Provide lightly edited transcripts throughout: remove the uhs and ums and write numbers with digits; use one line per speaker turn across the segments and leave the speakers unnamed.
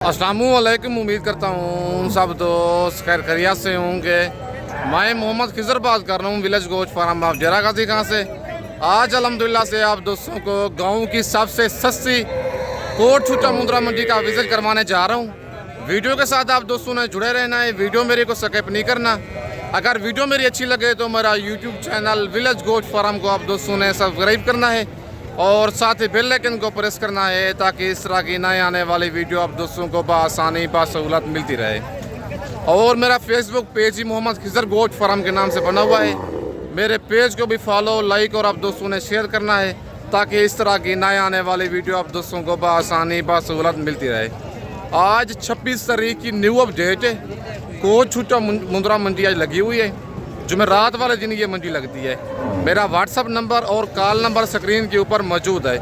अस्सलामुअलैकुम। उम्मीद करता हूँ सब दोस्त खैर खैरियत से होंगे। मैं मोहम्मद खिजर बात कर रहा हूँ विलेज गोश्त फार्म आप जरा गाजी कहाँ से। आज अल्हम्दुलिल्लाह से आप दोस्तों को गांव की सबसे सस्ती कोट छूटा मुंद्रा मंडी का विजिट करवाने जा रहा हूँ। वीडियो के साथ आप दोस्तों ने जुड़े रहना है, वीडियो मेरे को स्किप नहीं करना। अगर वीडियो मेरी अच्छी लगे तो मेरा यूट्यूब चैनल विलेज गोश्त फार्म को आप दोस्तों ने सब्सक्राइब करना है और साथ ही बेल आइकन को प्रेस करना है ताकि इस तरह की नए आने वाली वीडियो आप दोस्तों को बआसानी बासहूलत मिलती रहे। और मेरा फेसबुक पेज ही मोहम्मद खिजर गोश्त फार्म के नाम से बना हुआ है। मेरे पेज को भी फॉलो लाइक और आप दोस्तों ने शेयर करना है ताकि इस तरह की नए आने वाली वीडियो आप दोस्तों को बआसानी बासहूलत मिलती रहे। आज 26 तारीख की न्यू अपडेट है। कोट छूटा मुंद्रा मंडी आज लगी हुई है। जुमेरात वाले दिन ये मंडी लगती है। मेरा व्हाट्सअप नंबर और कॉल नंबर स्क्रीन के ऊपर मौजूद है।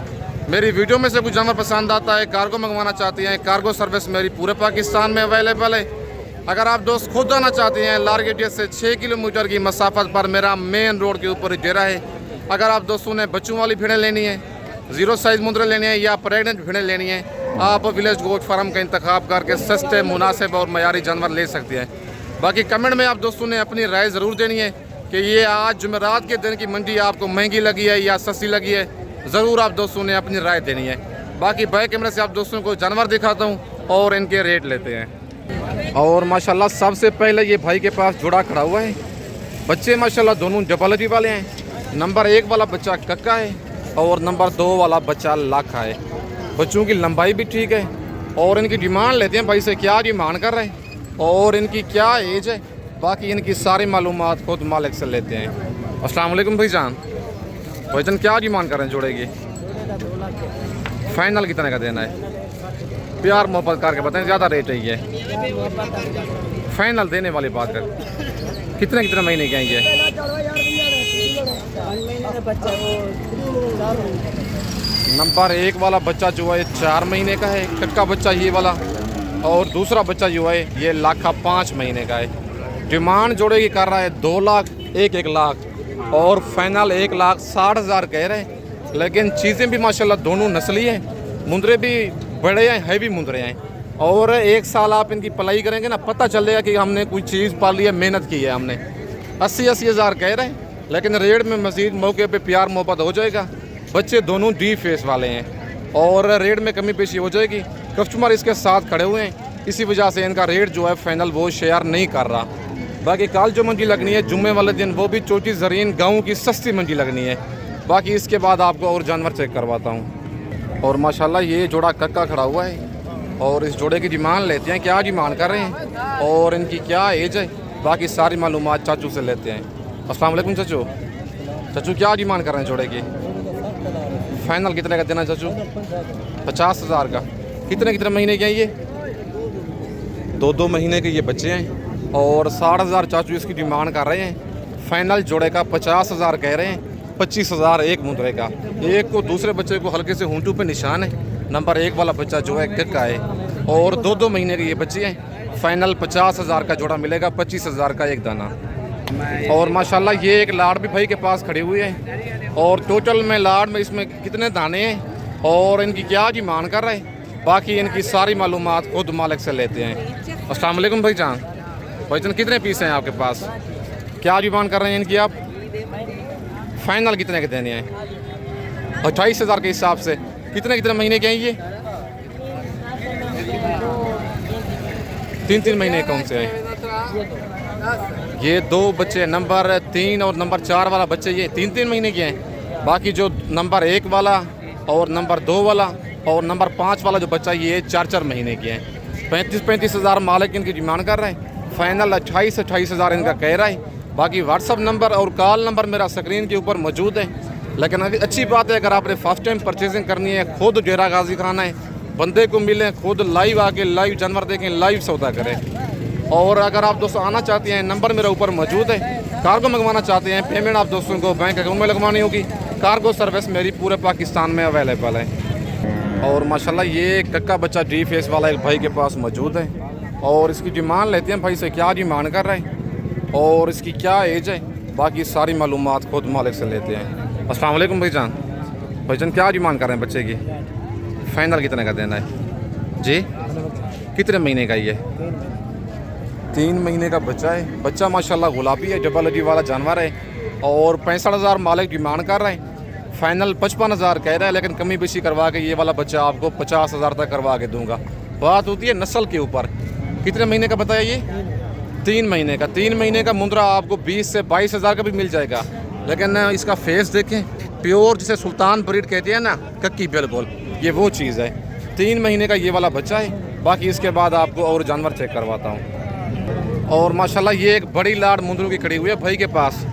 मेरी वीडियो में से कुछ जानवर पसंद आता है, कार्गो मंगवाना चाहते हैं, कार्गो सर्विस मेरी पूरे पाकिस्तान में अवेलेबल है। अगर आप दोस्त खुद आना चाहते हैं लारगेटिया से 6 किलोमीटर की मसाफत पर मेरा मेन रोड के ऊपर डेरा है। अगर आप दोस्तों ने बच्चों वाली भेड़ें लेनी है, 0 साइज़ मुंद्रे लेनी है या प्रेगनेंट भेड़ें लेनी है, आप विलेज गोश्त फार्म का इंतखाब करके सस्ते मुनासिब और मयारी जानवर ले सकते हैं। बाकी कमेंट में आप दोस्तों ने अपनी राय ज़रूर देनी है कि ये आज जुमेरात के दिन की मंडी आपको महंगी लगी है या सस्ती लगी है। ज़रूर आप दोस्तों ने अपनी राय देनी है। बाकी बैक कैमरे से आप दोस्तों को जानवर दिखाता हूँ और इनके रेट लेते हैं। और माशाल्लाह सबसे पहले ये भाई के पास जुड़ा खड़ा हुआ है। बच्चे माशाल्लाह दोनों डबलजी वाले हैं। नंबर 1 वाला बच्चा कक्का है और नंबर 2 वाला बच्चा लाखा है। बच्चों की लंबाई भी ठीक है और इनकी डिमांड लेते हैं भाई से क्या डिमांड कर रहे हैं और इनकी क्या एज है। बाकी इनकी सारी मालूमात खुद मालिक से लेते हैं। अस्सलाम वालेकुम भाईजान। भाईजान क्या डिमांड कर रहे हैं जोड़े की? फाइनल कितने का देना है? प्यार मोहब्बत करके बताएं, ज़्यादा रेट है ये। फाइनल देने वाली बात कर। कितने महीने के हैं ये? नंबर 1 वाला बच्चा जो है 4 महीने का है, कक्का बच्चा ये वाला, और दूसरा बच्चा जो है ये लाखा 5 महीने का है। डिमांड जोड़े की कर रहा है 2 लाख 1 लाख और फाइनल 1,60,000 कह रहे हैं। लेकिन चीज़ें भी माशाल्लाह दोनों नस्ली हैं, मुंद्रे भी बड़े हैं, हैवी मुंद्रे हैं। और 1 साल आप इनकी पलाई करेंगे ना, पता चलेगा कि हमने कोई चीज़ पाली है, मेहनत की है हमने। 80-80 हज़ार कह रहे हैं लेकिन रेट में मज़ीद मौके पे प्यार मोहब्बत हो जाएगा। बच्चे दोनों डी फेस वाले हैं और रेट में कमी पेशी हो जाएगी। कस्टमर इसके साथ खड़े हुए हैं, इसी वजह से इनका रेट जो है फाइनल वो शेयर नहीं कर रहा। बाकी कल जो मंडी लगनी है जुम्मे वाले दिन, वो भी चोटी ज़रीन गाँव की सस्ती मंडी लगनी है। बाकी इसके बाद आपको और जानवर चेक करवाता हूँ। और माशाल्लाह ये जोड़ा कक्का खड़ा हुआ है और इस जोड़े की डिमांड लेते हैं, क्या डिमांड कर रहे हैं और इनकी क्या एज है। बाकी सारी मालूमात चाचू से लेते हैं। अस्सलाम वालेकुम चाचू। चाचू क्या डिमांड कर रहे हैं जोड़े की? फाइनल कितने का देना चाचू? 50,000 का। कितने महीने के हैं ये? 2 महीने के ये बच्चे हैं और 60,000 चाचू इसकी डिमांड कर रहे हैं। फाइनल जोड़े का 50,000 कह रहे हैं, 25,000 एक मुंद्रे का। एक को दूसरे बच्चे को हल्के से होंठों पे निशान है। नंबर 1 वाला बच्चा जो है कक्का है और 2 महीने के ये बच्चे हैं। फाइनल 50,000 का जोड़ा मिलेगा, 25,000 का एक दाना। और माशाल्लाह ये एक लाड़ भी भाई के पास खड़ी हुई है और टोटल में लाड़ में इसमें कितने दाने हैं और इनकी क्या डिमांड कर रहे हैं। बाकी इनकी सारी मालूमात खुद मालिक से लेते हैं। अस्सलाम वालेकुम भाईजान। भाईजान कितने पीस हैं आपके पास? क्या डिमांड कर रहे हैं इनकी आप? फाइनल कितने के देने हैं? 28,000 के हिसाब से। कितने महीने के हैं ये? 3 महीने कौन से हैं? ये 2 बच्चे नंबर 3 और नंबर 4 वाला बच्चे ये 3 महीने के हैं। बाकी जो नंबर 1 वाला और नंबर 2 वाला और नंबर 5 वाला जो बच्चा ये 4 महीने के हैं। 35 हज़ार मालिक इनकी डिमांड कर रहे हैं। फाइनल 28 हज़ार इनका कह रहा है। बाकी व्हाट्सअप नंबर और कॉल नंबर मेरा स्क्रीन के ऊपर मौजूद है। लेकिन अभी अच्छी बात है, अगर आपने फर्स्ट टाइम परचेजिंग करनी है, खुद डेरा गाजी खाना है, बंदे को मिलें, खुद लाइव आके लाइव जानवर देखें, लाइव सौदा करें। और अगर आप दोस्तों आना चाहते हैं, नंबर मेरा ऊपर मौजूद है। कार्गो मंगवाना चाहते हैं, पेमेंट आप दोस्तों को बैंक अकाउंट में लगवानी होगी। कार्गो सर्विस मेरी पूरे पाकिस्तान में अवेलेबल है। और माशाल्लाह ये कक्का बच्चा डी फेस वाला एक भाई के पास मौजूद है और इसकी डिमांड लेते हैं भाई से, क्या डिमांड कर रहे हैं और इसकी क्या एज है। बाकी सारी मालूमात खुद मालिक से लेते हैं। अस्सलाम वालेकुम भाईजान। भाईजान क्या डिमांड कर रहे हैं बच्चे की? फाइनल कितने का देना है जी? कितने महीने का ये? 3 महीने का बच्चा है। बच्चा माशाल्लाह गुलाबी है, डबल हड्डी वाला जानवर है और 65,000 मालिक डिमांड कर रहे हैं। फाइनल 55,000 कह रहा है, लेकिन कमी बेशी करवा के ये वाला बच्चा आपको 50,000 तक करवा के दूंगा। बात होती है नस्ल के ऊपर। कितने महीने का बताया ये? 3 महीने का। 3 महीने का मुंद्रा आपको 20 से 22,000 का भी मिल जाएगा। लेकिन इसका फेस देखें, प्योर जिसे सुल्तान ब्रीड कहते हैं ना, कक्की बिल्कुल, ये वो चीज़ है। 3 महीने का ये वाला बच्चा है। बाकी इसके बाद आपको और जानवर चेक करवाता हूँ। और माशाल्लाह ये एक बड़ी लाड मुंदरों की खड़ी हुई है भाई के पास,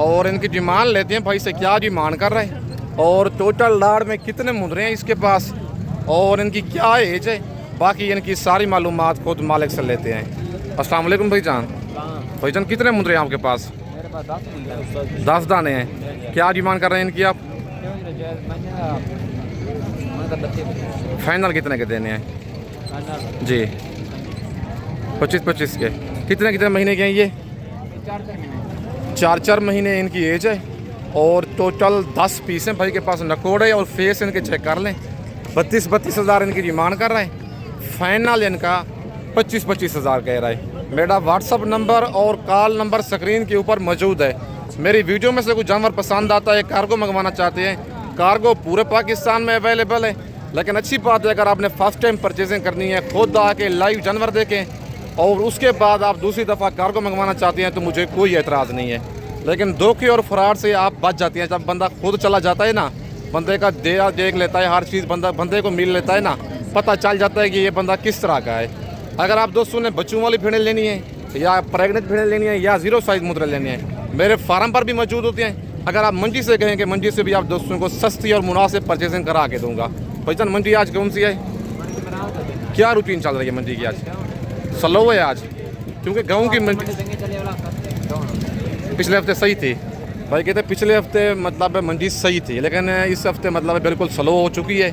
और इनकी डिमांड लेते हैं भाई से क्या डिमांड कर रहे हैं और टोटल लाड में कितने मुंदरे हैं इसके पास और इनकी क्या एज है। बाकी इनकी सारी मालूमात खुद मालिक से लेते हैं। अस्सलाम वालेकुम भाईजान। भाईजान कितने मुंदरे हैं आपके पास? 10 दाने हैं। क्या डिमांड कर रहे हैं इनकी आप? फाइनल कितने के देने हैं जी? 25-25 के। कितने कितने महीने के हैं ये? 4-4 महीने इनकी एज है और टोटल 10 पीस हैं भाई के पास। नकोड़े और फेस इनके चेक कर लें। 32,000 इनकी डिमांड कर रहे हैं। फाइनल इनका 25,000 कह रहा है। मेरा व्हाट्सअप नंबर और कॉल नंबर स्क्रीन के ऊपर मौजूद है। मेरी वीडियो में से कोई जानवर पसंद आता है, कार्गो मंगवाना चाहते हैं, कार्गो पूरे पाकिस्तान में अवेलेबल है। लेकिन अच्छी बात है अगर आपने फर्स्ट टाइम परचेजिंग करनी है, खुद आके लाइव जानवर देखें और उसके बाद आप दूसरी दफ़ा कार्गो मंगवाना चाहते हैं तो मुझे कोई एतराज़ नहीं है। लेकिन धोखे और फ्रॉड से आप बच जाती हैं। जब बंदा खुद चला जाता है ना, बंदे का देख लेता है हर चीज़, बंदे को मिल लेता है ना, पता चल जाता है कि ये बंदा किस तरह का है। अगर आप दोस्तों ने बच्चों वाली भेड़ें लेनी है या प्रेग्नेंट भेड़ें लेनी है या 0 साइज़ मुद्रे लेने हैं, मेरे फार्म पर भी मौजूद होते हैं। अगर आप मंडी से कहेंगे, मंडी से भी आप दोस्तों को सस्ती और मुनासिब परचेजिंग करा के दूंगा। भाईजान मंडी आज कौन सी है? क्या रूटीन चल रही है मंडी की? आज स्लो है आज, क्योंकि गाँव की मंडी पिछले हफ्ते सही थी। भाई कहते पिछले हफ्ते मतलब मंडी सही थी, लेकिन इस हफ्ते मतलब बिल्कुल स्लो हो चुकी है।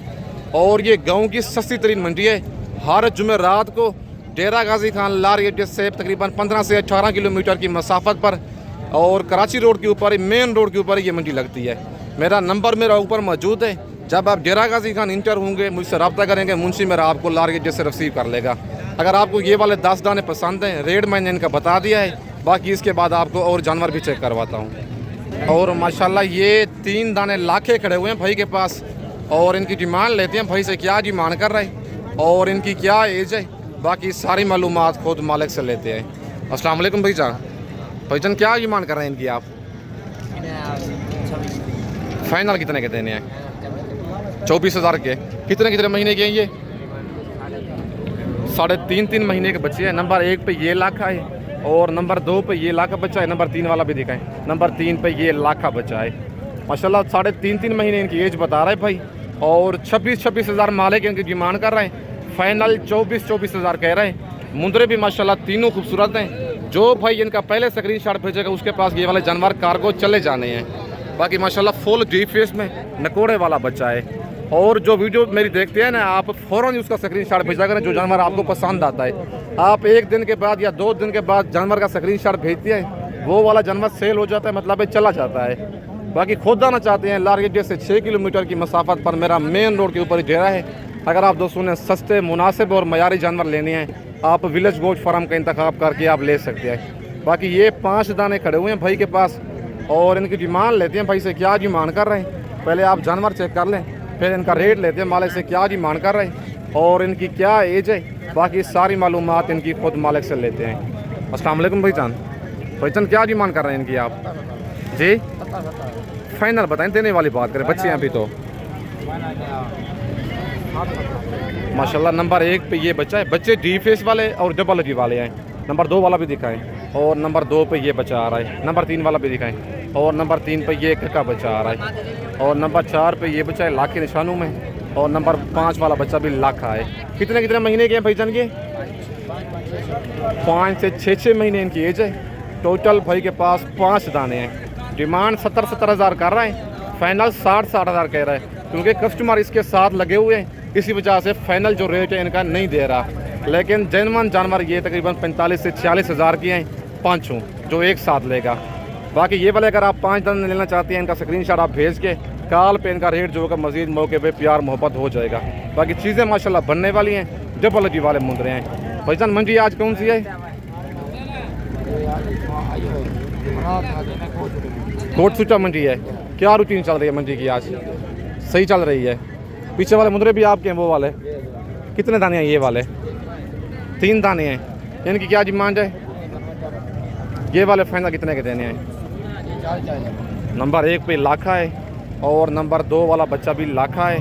और ये गाँव की सस्ती तरीन मंडी है। हर जुमेरात को डेरा गाजी खान लार गेट से तकरीबन 15 से 18 किलोमीटर की मसाफत पर और कराची रोड के ऊपर, मेन रोड के ऊपर ये मंडी लगती है। मेरा नंबर मेरा ऊपर मौजूद है। जब आप डेरा गाजी खान इंटर होंगे, मुझसे रब्ता करेंगे, मुंशी मेरा आपको लार गेट से रिसीव कर लेगा। अगर आपको ये वाले 10 दाने पसंद हैं, रेट मैंने इनका बता दिया है। बाकी इसके बाद आपको और जानवर भी चेक करवाता हूँ। और माशाल्लाह ये 3 दाने लाखे खड़े हुए हैं भाई के पास और इनकी डिमांड लेते हैं भाई से क्या डिमांड कर रहे हैं और इनकी क्या एज है। बाकी सारी मालूमात खुद मालिक से लेते हैं। अस्सलाम वालेकुम भाईजान। भाईजान क्या डिमांड कर रहे हैं इनकी आप? फाइनल कितने के देने हैं? 24,000 के। कितने कितने महीने के हैं ये? 3.5 महीने के बच्चे हैं। नंबर 1 पे ये लाखा है और नंबर 2 पे ये लाखा बच्चा है। नंबर 3 वाला भी दिखाएं। नंबर 3 पे ये लाखा बच्चा है। माशाल्लाह 3.5 महीने इनकी एज बता रहा है भाई और 26,000 मालिक इनकी डिमांड कर रहे हैं। फाइनल 24,000 कह रहे हैं। मुंदरे भी माशाल्लाह तीनों खूबसूरत हैं। जो भाई इनका पहले स्क्रीनशॉट भेजेगा उसके पास ये वाले जानवर कार्गो चले जाने हैं। बाकी माशाल्लाह फुल जी फेस में नकोड़े वाला बच्चा है। और जो वीडियो मेरी देखते हैं ना, आप फ़ौरन उसका स्क्रीनशॉट भेजा करें जो जानवर आपको पसंद आता है। आप 1 दिन के बाद या 2 दिन के बाद जानवर का स्क्रीनशॉट भेजते हैं, वो वाला जानवर सेल हो जाता है, मतलब चला जाता है। बाकी खुद आना चाहते हैं लार गेट से 6 किलोमीटर की मसाफत पर मेरा मेन रोड के ऊपर डेरा है। अगर आप दोस्तों ने सस्ते, मुनासिब और मयारी जानवर लेने हैं, आप विलेज गोश्त फार्म का इंतखाब करके आप ले सकते हैं। बाकी ये 5 दाने खड़े हुए हैं भाई के पास और इनकी डिमांड लेते हैं भाई से क्या डिमांड कर रहे हैं। पहले आप जानवर चेक कर लें, फिर इनका रेट लेते हैं मालिक से क्या डिमांड कर रहे हैं और इनकी क्या एज है। बाकी सारी मालूमात इनकी खुद मालिक से लेते हैं। अस्सलाम वालेकुम भाईजान। भाईजान क्या डिमांड कर रहे हैं इनकी आप? जी फाइनल बताएं, देने वाली बात करें। बच्चे हैं अभी तो माशाल्लाह। नंबर 1 पे ये बच्चा है। बच्चे डी फेस वाले और डबल हड्डी वाले हैं। नंबर 2 वाला भी दिखाएं और नंबर 2 पे ये बच्चा आ रहा है। नंबर 3 वाला भी दिखाएं और नंबर 3 पे ये का बच्चा आ रहा है और नंबर 4 पे ये बच्चा है लाख के निशानों में और नंबर 5 वाला बच्चा भी लाखा है। कितने कितने महीने के हैं भाईजान के? 5 से 6 महीने इनकी एज है। टोटल भाई के पास 5 दाने हैं। डिमांड 70,000 कर रहा है। फाइनल 60,000 कह रहा है, क्योंकि कस्टमर इसके साथ लगे हुए हैं, इसी वजह से फाइनल जो रेट है इनका नहीं दे रहा। लेकिन जेन्युइन जानवर ये तकरीबन 45 से 46,000 की हैं पाँचों, जो एक साथ लेगा। बाकी ये वाले अगर आप 5 दाने लेना चाहते हैं, इनका स्क्रीनशॉट आप भेज के कॉल पे इनका रेट जो होगा मज़ीद मौके पे प्यार मोहब्बत हो जाएगा। बाकी चीज़ें माशाल्लाह बनने वाली हैं। डबल जी वाले मुंदरे हैं। भाईजान मंडी आज कौन सी है? कोट सूचा मंडी है। क्या रूटीन चल रही है मंडी की आज? सही चल रही है। पीछे वाले मुंदरे भी आपके हैं वो वाले? कितने दाने हैं ये वाले? 3 दाने हैं। इनकी क्या डिमांड है? ये वाले फाइनल कितने के देने हैं? नंबर 1 पे लाखा है और नंबर 2 वाला बच्चा भी लाखा है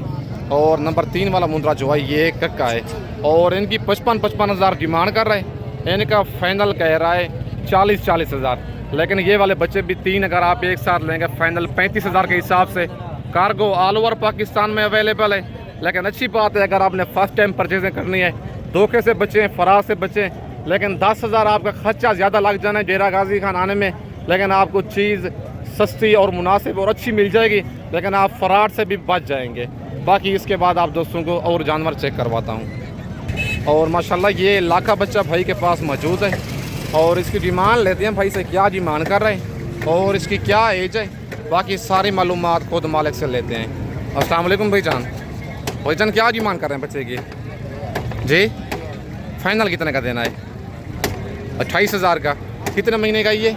और नंबर 3 वाला मुंदरा जो है ये कक्का है और इनकी 55 हज़ार डिमांड कर रहे हैं। इनका फाइनल कह रहा है 40 हज़ार। लेकिन ये वाले बच्चे भी 3 अगर आप एक साथ लेंगे फाइनल 35 हज़ार के हिसाब से। कार्गो ऑल ओवर पाकिस्तान में अवेलेबल है। लेकिन अच्छी बात है अगर आपने फर्स्ट टाइम परचेजिंग करनी है, धोखे से बचें, फरार से बचें। लेकिन 10 हज़ार आपका खर्चा ज़्यादा लग जाना है डेरा गाजी खान आने में, लेकिन आपको चीज़ सस्ती और मुनासिब और अच्छी मिल जाएगी, लेकिन आप फरार से भी बच जाएंगे। बाकी इसके बाद आप दोस्तों को और जानवर चेक करवाता हूँ। और माशाल्लाह ये लाखा बच्चा भाई के पास मौजूद है और इसकी डिमांड लेते हैं भाई से, क्या डिमांड कर रहे हैं और इसकी क्या एज है। बाकी सारी मालूमात खुद मालिक से लेते हैं। अस्सलाम वालेकुम भाईजान। भाईजान क्या डिमांड कर रहे हैं बच्चे की? जी फाइनल कितने का देना है? 28 हज़ार का। कितने महीने का ये?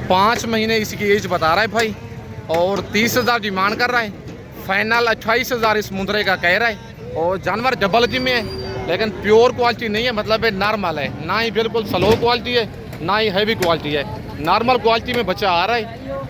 5 महीने इसकी एज बता रहा है भाई और 30 हज़ार डिमांड कर रहा है। फाइनल 28 हज़ार इस मुंदरे का कह रहा है और जानवर डबल जी में है, लेकिन प्योर क्वालिटी नहीं है, मतलब नॉर्मल है, ना ही बिल्कुल स्लो क्वालिटी है ना ही हैवी क्वालिटी है। नॉर्मल क्वालिटी में बच्चा आ रहा है।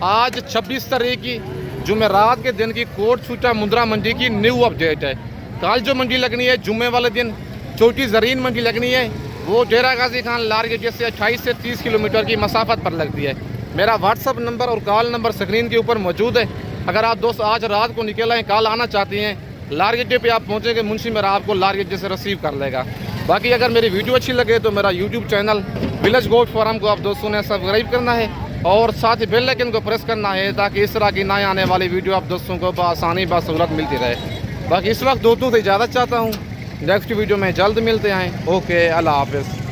आज 26 तारीख की जुमेरात के दिन की कोट सूटा मुंद्रा मंडी की न्यू अपडेट है। कल जो मंडी लगनी है जुम्मे वाले दिन छोटी ज़रीन मंडी लगनी है, वो डेरा गाजी खान लारगेट से 28 से 30 किलोमीटर की मसाफत पर लगती है। मेरा व्हाट्सअप नंबर और कॉल नंबर स्क्रीन के ऊपर मौजूद है। अगर आप दोस्त आज रात को निकल आए, कल आना चाहती हैं, लारगेट पे आप पहुंचेंगे, मुंशी मेरा आपको लारगेट से रिसीव कर लेगा। बाकी अगर मेरी वीडियो अच्छी लगे तो मेरा YouTube channel village goat farm को आप दोस्तों ने सब्सक्राइब करना है और साथ ही बेल आइकन को प्रेस करना है ताकि इस तरह की नए आने वाली वीडियो आप दोस्तों को बआसानी बासहूलत मिलती रहे। बाकी इस वक्त दोस्तों से इजाज़त चाहता हूँ। नेक्स्ट वीडियो में जल्द मिलते हैं। ओके, अल्लाह हाफ़िज़।